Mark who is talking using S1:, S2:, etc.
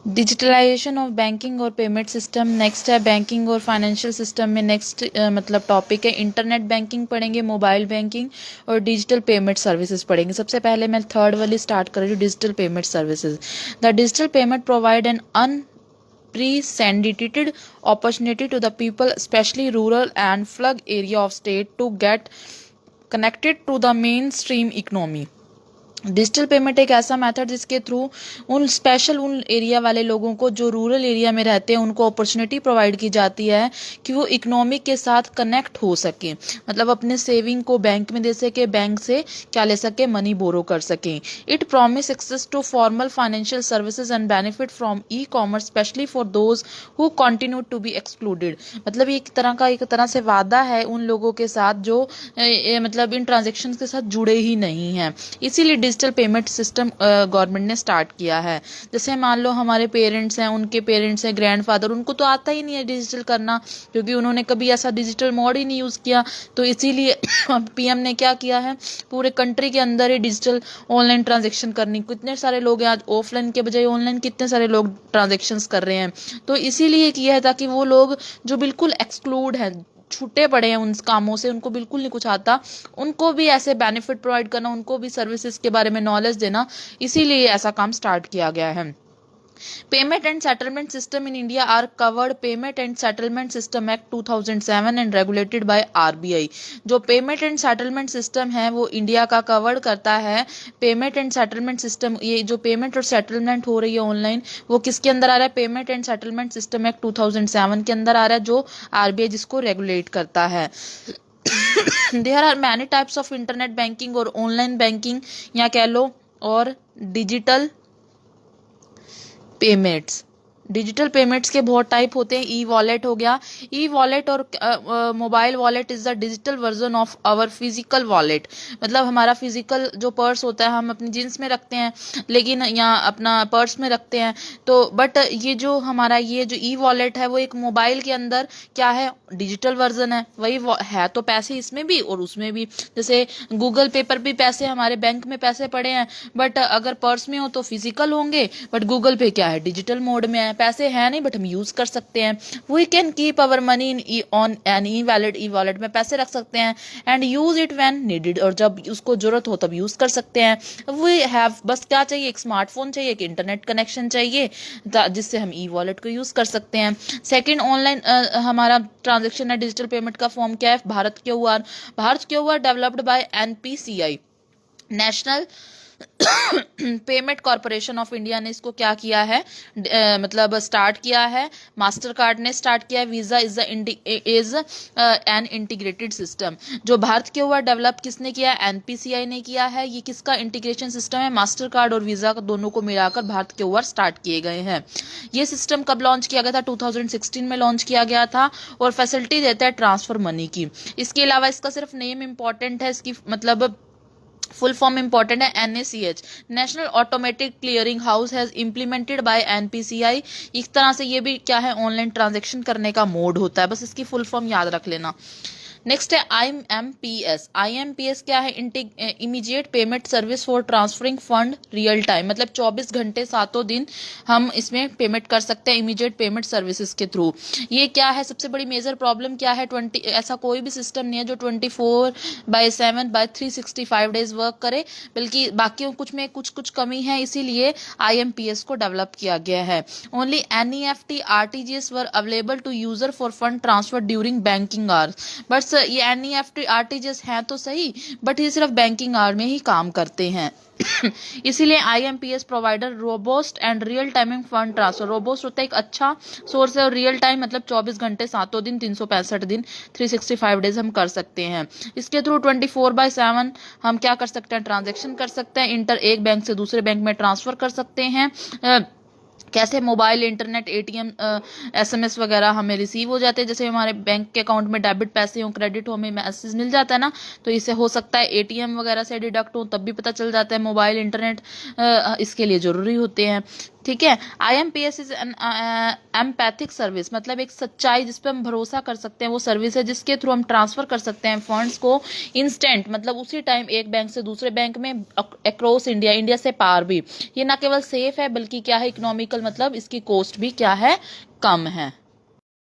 S1: Digitalisation of banking और payment system next है। Banking और फाइनेंशियल सिस्टम में नेक्स्ट मतलब टॉपिक है इंटरनेट बैंकिंग पढ़ेंगे, मोबाइल बैंकिंग और डिजिटल पेमेंट सर्विसेज पढ़ेंगे। सबसे पहले मैं थर्ड वाली स्टार्ट कर रही हूँ, digital payment services. The digital payment provide an unprecedented opportunity to the people, especially rural and flug area of state, to get connected to the mainstream economy। Digital payment एक ऐसा method जिसके through उन area वाले लोगों को जो rural area में रहते हैं उनको अपॉर्चुनिटी प्रोवाइड की जाती है कि वो इकोनॉमिक के साथ कनेक्ट हो सके, मतलब अपने सेविंग को बैंक में दे सके, बैंक से क्या ले सके, मनी बोरो कर सके। It promise access to formal financial services and benefit from e commerce especially for those who continue to be excluded. मतलब ये एक तरह से वादा है उन लोगों के साथ जो मतलब इन ट्रांजेक्शन के साथ जुड़े ही नहीं हैं, इसीलिए डिजिटल पेमेंट सिस्टम गवर्नमेंट ने स्टार्ट किया है। जैसे मान लो हमारे पेरेंट्स हैं, उनके पेरेंट्स हैं, ग्रैंडफादर, उनको तो आता ही नहीं है डिजिटल करना क्योंकि उन्होंने कभी ऐसा डिजिटल मोड ही नहीं यूज़ किया। तो इसीलिए पीएम ने क्या किया है, पूरे कंट्री के अंदर ही डिजिटल ऑनलाइन ट्रांजेक्शन करनी। कितने सारे लोग हैं आज ऑफलाइन के बजाय ऑनलाइन कितने सारे लोग ट्रांजेक्शन्स कर रहे हैं। तो इसीलिए किया है ताकि वो लोग जो बिल्कुल एक्सक्लूड हैं, छूटे पड़े हैं उन कामों से, उनको बिल्कुल नहीं कुछ आता, उनको भी ऐसे बेनिफिट प्रोवाइड करना, उनको भी सर्विसेज के बारे में नॉलेज देना, इसीलिए ऐसा काम स्टार्ट किया गया है। Payment and settlement system in India are covered payment and settlement system act 2007 and regulated by RBI. जो पेमेंट एंड सेटलमेंट सिस्टम है वो इंडिया का कवर्ड करता है। पेमेंट एंड सेटलमेंट सिस्टम, ये जो पेमेंट और सेटलमेंट हो रही है ऑनलाइन, वो किसके अंदर आ रहा है, payment and settlement system act 2007 के अंदर आ रहा है, जो आरबीआई जिसको रेगुलेट करता है। There are many types of internet banking और ऑनलाइन बैंकिंग या कह लो, और डिजिटल पेमेंट्स। डिजिटल पेमेंट्स के बहुत टाइप होते हैं। ई वॉलेट हो गया, ई वॉलेट और mobile wallet is the digital version of our physical wallet. मतलब हमारा फिजिकल जो पर्स होता है हम अपनी जींस में रखते हैं, लेकिन यहाँ अपना पर्स में रखते हैं। तो बट ये जो हमारा ये जो ई वॉलेट है वो एक मोबाइल के अंदर क्या है, डिजिटल वर्जन है। वही है तो पैसे इसमें भी और उसमें भी। जैसे गूगल पे पर भी पैसे, हमारे बैंक में पैसे पड़े हैं, बट अगर पर्स में हो तो फिजिकल होंगे, बट गूगल पे क्या है, डिजिटल मोड में है, पैसे हैं नहीं बट हम यूज कर सकते हैं। We can keep our money in on an e wallet, e wallet में पैसे रख सकते हैं, and use it when needed, और जब उसको जरूरत हो तब यूज कर सकते हैं। वी हैव, बस क्या चाहिए, एक स्मार्टफोन चाहिए, एक इंटरनेट कनेक्शन चाहिए जिससे हम ई वॉलेट को यूज कर सकते हैं। सेकंड ऑनलाइन हमारा ट्रांजेक्शन है डिजिटल पेमेंट का फॉर्म क्या है, Bharat QR. Bharat QR developed by NPCI, national payment corporation of India ने इसको क्या किया है, मतलब स्टार्ट किया है। मास्टर कार्ड ने स्टार्ट किया है। Visa is an integrated system. जो भारत के हुआ डेवलप किसने किया है, एनपीसीआई ने किया है। ये किसका इंटीग्रेशन सिस्टम है, मास्टर कार्ड और वीजा का दोनों को मिलाकर भारत के हुआ स्टार्ट किए गए हैं। ये सिस्टम कब लॉन्च किया गया था, 2016 में लॉन्च किया गया था, और फैसिलिटी देता है ट्रांसफर मनी की। इसके अलावा इसका सिर्फ नेम इंपॉर्टेंट है, इसकी मतलब फुल फॉर्म इंपॉर्टेंट है, NACH, national automatic clearing house has implemented by NPCI. इस तरह से ये भी क्या है, ऑनलाइन ट्रांजेक्शन करने का मोड होता है, बस इसकी फुल फॉर्म याद रख लेना। नेक्स्ट है IMPS। IMPS क्या है, immediate payment service for transferring fund real time. मतलब 24 घंटे सातों दिन हम इसमें पेमेंट कर सकते हैं इमीडिएट पेमेंट सर्विसेज के थ्रू। ये क्या है, सबसे बड़ी मेजर प्रॉब्लम क्या है, 20 ऐसा कोई भी सिस्टम नहीं है जो 24/7/365 डेज वर्क करे, बल्कि बाकी कुछ में कुछ कमी है, इसीलिए IMPS को डेवलप किया गया है। Only NEFT RTGS were available to user for fund transfer during banking hours. But ये NEFT RTGS हैं तो सही, बट ये सिर्फ बैंकिंग आवर में ही काम करते हैं। इसीलिए IMPS provider robust and real timing fund transfer. Robust होता है एक अच्छा सोर्स है, और रियल टाइम मतलब 24 घंटे सातों दिन 365 दिन 365 डेज हम कर सकते हैं। इसके थ्रू 24/7 हम क्या कर सकते हैं, ट्रांजेक्शन कर सकते हैं, एक बैंक से दूसरे बैंक में ट्रांसफर कर सकते हैं। कैसे, मोबाइल, इंटरनेट, ATM, SMS वगैरह हमें रिसीव हो जाते हैं। जैसे हमारे बैंक के अकाउंट में डेबिट पैसे हो, क्रेडिट हो, हमें मैसेज मिल जाता है ना, तो इससे हो सकता है ATM वगैरह से डिडक्ट हो तब भी पता चल जाता है। मोबाइल, इंटरनेट इसके लिए ज़रूरी होते हैं। ठीक है। IMPS is an empathic service, मतलब एक सच्चाई जिस पे हम भरोसा कर सकते हैं, वो सर्विस है जिसके थ्रू हम ट्रांसफर कर सकते हैं फंड्स को इंस्टेंट, मतलब उसी टाइम एक बैंक से दूसरे बैंक में, अक्रॉस इंडिया, इंडिया से पार भी। ये ना केवल सेफ है बल्कि क्या है, इकोनॉमिकल, मतलब इसकी कॉस्ट भी क्या है, कम है।